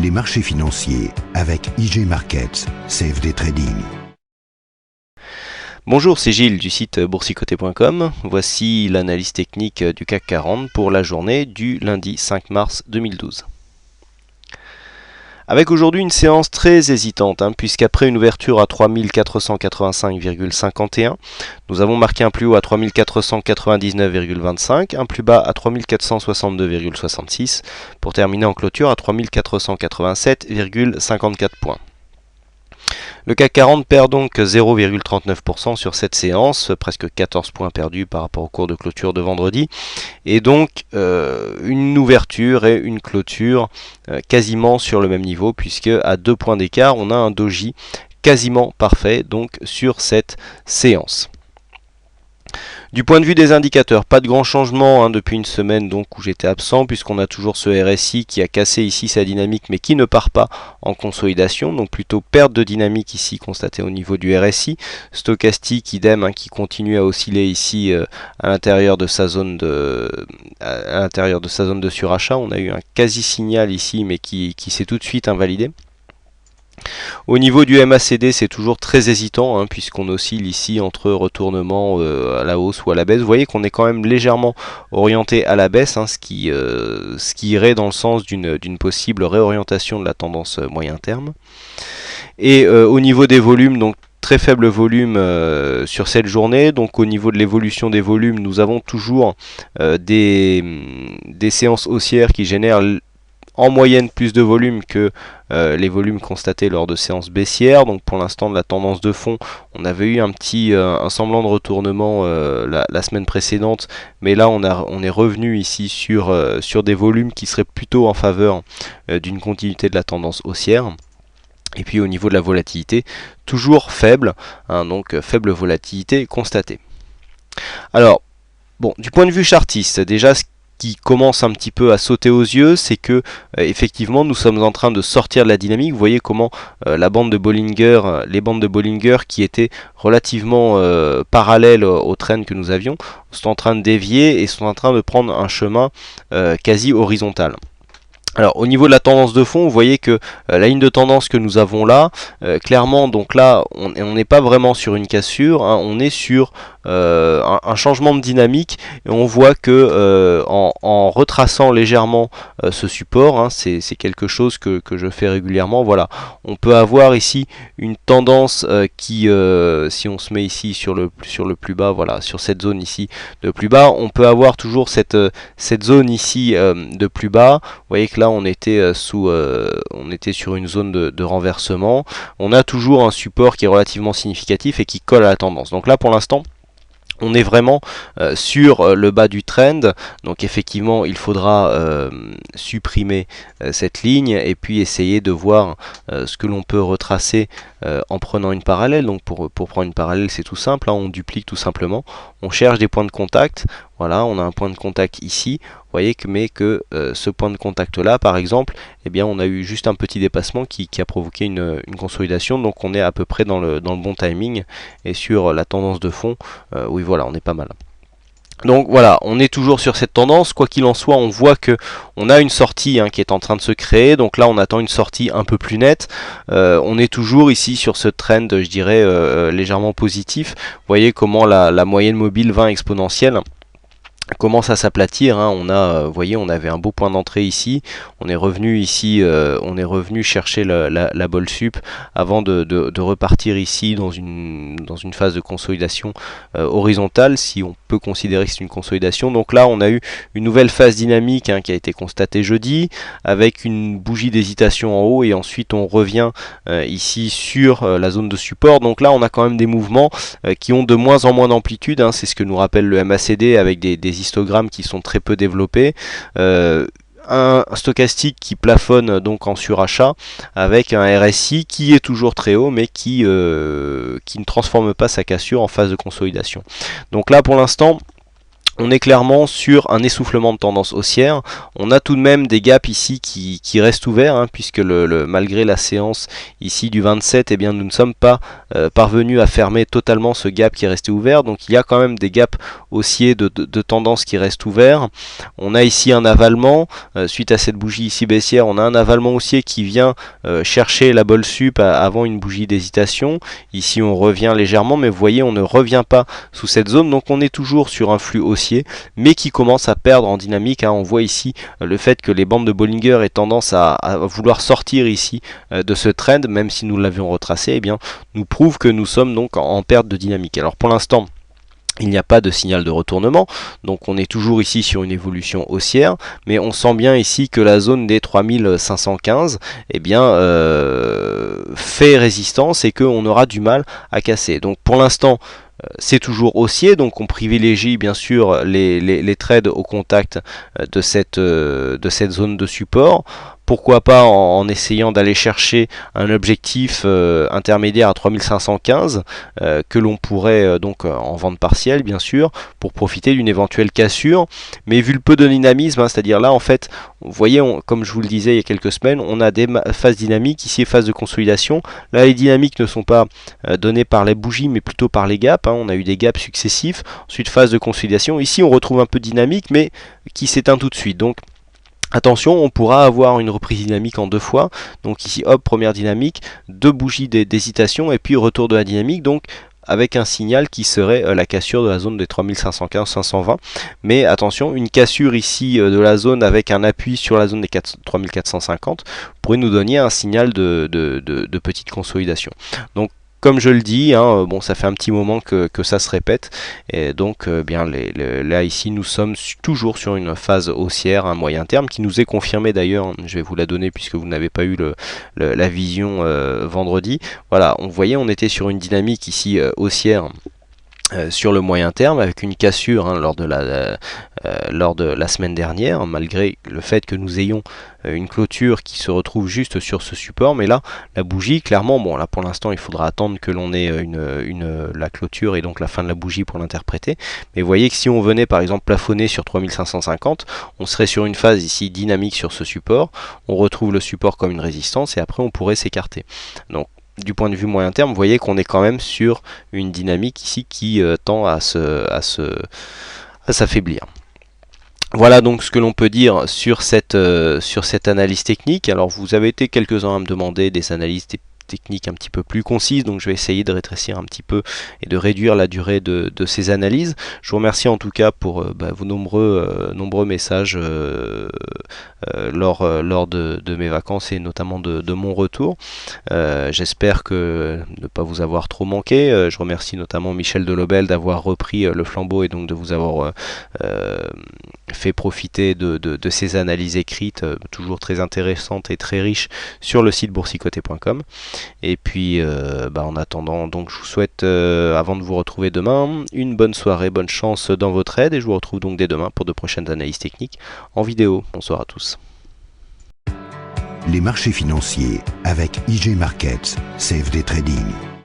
les marchés financiers avec IG Markets, CFD Trading. Bonjour, c'est Gilles du site boursicoté.com. Voici l'analyse technique du CAC 40 pour la journée du lundi 5 mars 2012. Avec aujourd'hui une séance très hésitante, puisqu'après une ouverture à 3485,51, nous avons marqué un plus haut à 3499,25, un plus bas à 3462,66, pour terminer en clôture à 3487,54 points. Le CAC 40 perd donc 0,39% sur cette séance, presque 14 points perdus par rapport au cours de clôture de vendredi, et donc une ouverture et une clôture quasiment sur le même niveau, puisque à 2 points d'écart, on a un doji quasiment parfait donc sur cette séance. Du point de vue des indicateurs, pas de grand changement depuis une semaine donc où j'étais absent, puisqu'on a toujours ce RSI qui a cassé ici sa dynamique mais qui ne part pas en consolidation, donc plutôt perte de dynamique ici constatée au niveau du RSI. Stochastique idem qui continue à osciller ici à l'intérieur de sa zone de surachat. On a eu un quasi signal ici mais qui s'est tout de suite invalidé. Au niveau du MACD, c'est toujours très hésitant, puisqu'on oscille ici entre retournement à la hausse ou à la baisse. Vous voyez qu'on est quand même légèrement orienté à la baisse, ce qui irait dans le sens d'une possible réorientation de la tendance moyen terme. Et au niveau des volumes, donc très faible volume sur cette journée. Donc au niveau de l'évolution des volumes, nous avons toujours des séances haussières qui génèrent en moyenne plus de volume que les volumes constatés lors de séances baissières. Donc pour l'instant de la tendance de fond, on avait eu un semblant de retournement la semaine précédente, mais là on est revenu ici sur des volumes qui seraient plutôt en faveur d'une continuité de la tendance haussière. Et puis au niveau de la volatilité, toujours faible, donc faible volatilité constatée. Alors bon, du point de vue chartiste, déjà ce qui commence un petit peu à sauter aux yeux, c'est que effectivement nous sommes en train de sortir de la dynamique. Vous voyez comment les bandes de Bollinger qui étaient relativement parallèles au trend que nous avions, sont en train de dévier et sont en train de prendre un chemin quasi horizontal. Alors au niveau de la tendance de fond, vous voyez que la ligne de tendance que nous avons là, clairement, donc là on n'est pas vraiment sur une cassure, on est sur un changement de dynamique, et on voit que en retraçant légèrement ce support, c'est quelque chose que je fais régulièrement. Voilà, on peut avoir ici une tendance qui, si on se met ici sur le plus bas, voilà, sur cette zone ici de plus bas, on peut avoir toujours cette zone ici de plus bas. Vous voyez que là on était sur une zone de renversement. On a toujours un support qui est relativement significatif et qui colle à la tendance. Donc là pour l'instant on est vraiment sur le bas du trend, donc effectivement il faudra supprimer cette ligne et puis essayer de voir ce que l'on peut retracer en prenant une parallèle. Donc pour prendre une parallèle, c'est tout simple, on duplique tout simplement, on cherche des points de contact. Voilà, on a un point de contact ici, vous voyez que ce point de contact là par exemple, eh bien on a eu juste un petit dépassement qui a provoqué une consolidation, donc on est à peu près dans le bon timing, et sur la tendance de fond, oui voilà, on est pas mal. Donc voilà, on est toujours sur cette tendance. Quoi qu'il en soit, on voit que on a une sortie qui est en train de se créer. Donc là, on attend une sortie un peu plus nette. On est toujours ici sur ce trend, je dirais, légèrement positif. Vous voyez comment la moyenne mobile 20 exponentielle commence à s'aplatir. Vous voyez, on avait un beau point d'entrée ici, on est revenu ici, on est revenu chercher la bolle sup avant de repartir ici dans une phase de consolidation horizontale, si on peut considérer que c'est une consolidation. Donc là on a eu une nouvelle phase dynamique qui a été constatée jeudi, avec une bougie d'hésitation en haut, et ensuite on revient ici sur la zone de support. Donc là on a quand même des mouvements qui ont de moins en moins d'amplitude, c'est ce que nous rappelle le MACD, avec des histogrammes qui sont très peu développés, un stochastique qui plafonne donc en surachat, avec un RSI qui est toujours très haut mais qui ne transforme pas sa cassure en phase de consolidation. Donc là pour l'instant on est clairement sur un essoufflement de tendance haussière. On a tout de même des gaps ici qui restent ouverts, hein, puisque malgré la séance ici du 27, eh bien, nous ne sommes pas parvenus à fermer totalement ce gap qui est resté ouvert. Donc il y a quand même des gaps haussiers de tendance qui restent ouverts. On a ici un avalement, suite à cette bougie ici baissière, on a un avalement haussier qui vient chercher la bolle sup avant une bougie d'hésitation. Ici on revient légèrement, mais vous voyez, on ne revient pas sous cette zone, donc on est toujours sur un flux haussier, mais qui commence à perdre en dynamique, hein. On voit ici le fait que les bandes de Bollinger aient tendance à vouloir sortir ici de ce trend, même si nous l'avions retracé, eh bien, nous prouve que nous sommes donc en perte de dynamique. Alors pour l'instant, il n'y a pas de signal de retournement, donc on est toujours ici sur une évolution haussière, mais on sent bien ici que la zone des 3515 eh bien, fait résistance et qu'on aura du mal à casser. Donc pour l'instant, c'est toujours haussier, donc on privilégie bien sûr les trades au contact de cette zone de support. Pourquoi pas en essayant d'aller chercher un objectif intermédiaire à 3515 que l'on pourrait donc en vente partielle bien sûr pour profiter d'une éventuelle cassure, mais vu le peu de dynamisme, hein, c'est-à-dire là en fait vous voyez, comme je vous le disais il y a quelques semaines, on a des phases dynamiques, ici phase de consolidation. Là les dynamiques ne sont pas données par les bougies mais plutôt par les gaps, hein. On a eu des gaps successifs, ensuite phase de consolidation, ici on retrouve un peu de dynamique mais qui s'éteint tout de suite. Donc attention, on pourra avoir une reprise dynamique en deux fois. Donc ici, hop, première dynamique, deux bougies d'hésitation et puis retour de la dynamique. Donc avec un signal qui serait la cassure de la zone des 3515-520. Mais attention, une cassure ici de la zone avec un appui sur la zone des 3450 pourrait nous donner un signal de petite consolidation. Donc comme je le dis, hein, bon, ça fait un petit moment que ça se répète, et donc bien là ici nous sommes toujours sur une phase haussière à moyen terme qui nous est confirmée d'ailleurs. Hein, je vais vous la donner puisque vous n'avez pas eu la vision vendredi. Voilà, on voyait, on était sur une dynamique ici haussière. Sur le moyen terme avec une cassure, hein, lors de la semaine dernière, malgré le fait que nous ayons une clôture qui se retrouve juste sur ce support, mais là la bougie clairement, bon là pour l'instant il faudra attendre que l'on ait la clôture et donc la fin de la bougie pour l'interpréter, mais vous voyez que si on venait par exemple plafonner sur 3550, on serait sur une phase ici dynamique sur ce support, on retrouve le support comme une résistance et après on pourrait s'écarter. Donc du point de vue moyen terme, vous voyez qu'on est quand même sur une dynamique ici qui tend à s'affaiblir. Voilà donc ce que l'on peut dire sur cette analyse technique. Alors vous avez été quelques-uns à me demander des analyses technique un petit peu plus concise, donc je vais essayer de rétrécir un petit peu et de réduire la durée de ces analyses. Je vous remercie en tout cas pour vos nombreux messages lors de mes vacances et notamment de mon retour. J'espère que ne pas vous avoir trop manqué. Je remercie notamment Michel Delobel d'avoir repris le flambeau et donc de vous avoir fait profiter de ces analyses écrites toujours très intéressantes et très riches sur le site boursicoté.com. Et puis en attendant, donc je vous souhaite avant de vous retrouver demain une bonne soirée, bonne chance dans vos trades et je vous retrouve donc dès demain pour de prochaines analyses techniques en vidéo. Bonsoir à tous. Les marchés financiers avec IG Markets, CFD Trading.